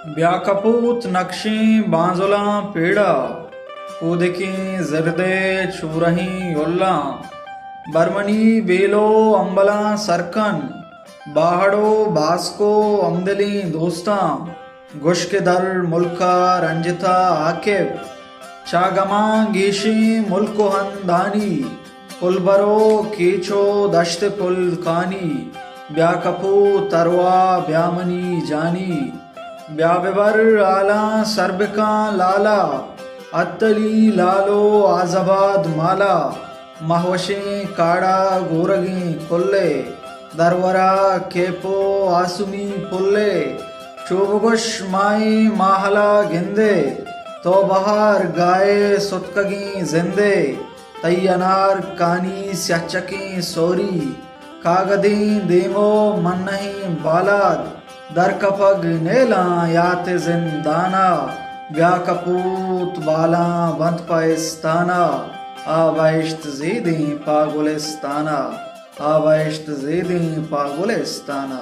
ब्याकपूत नक्शी बांजुला पेड़ा कूदकी जिरदे चूरही योल्ला बर्मनी बेलो अंबला सरकन बाहड़ो Bosco अमदली दोस्ता गुश के दर मुल्का रंजिता आकिब चागमा गीशी मुल्को हंदानी पुलबरो कीचो दश्त पुल कानी ब्याकपू तरवा ब्यामनी जानी ब्याबेबर आला सरबिका लाला अत्तली लालो आजबाद माला महवशी काड़ा गोरगी कुल्ले दरवरा केपो आसुमी पुल्ले चोबगुश माई माहला गिंदे तो बहार गाए सुतकगी जिंदे तैयनार कानी स्याचकी सोरी कागदी देमो मन्नही बालाद दर कपग नेला याते जिंदाना ब्याकपूत बाला बंद पाइस्ताना आबाइश्त ज़ीदी पागुलिस्ताना आबाइश्त ज़ीदी पागुलिस्ताना।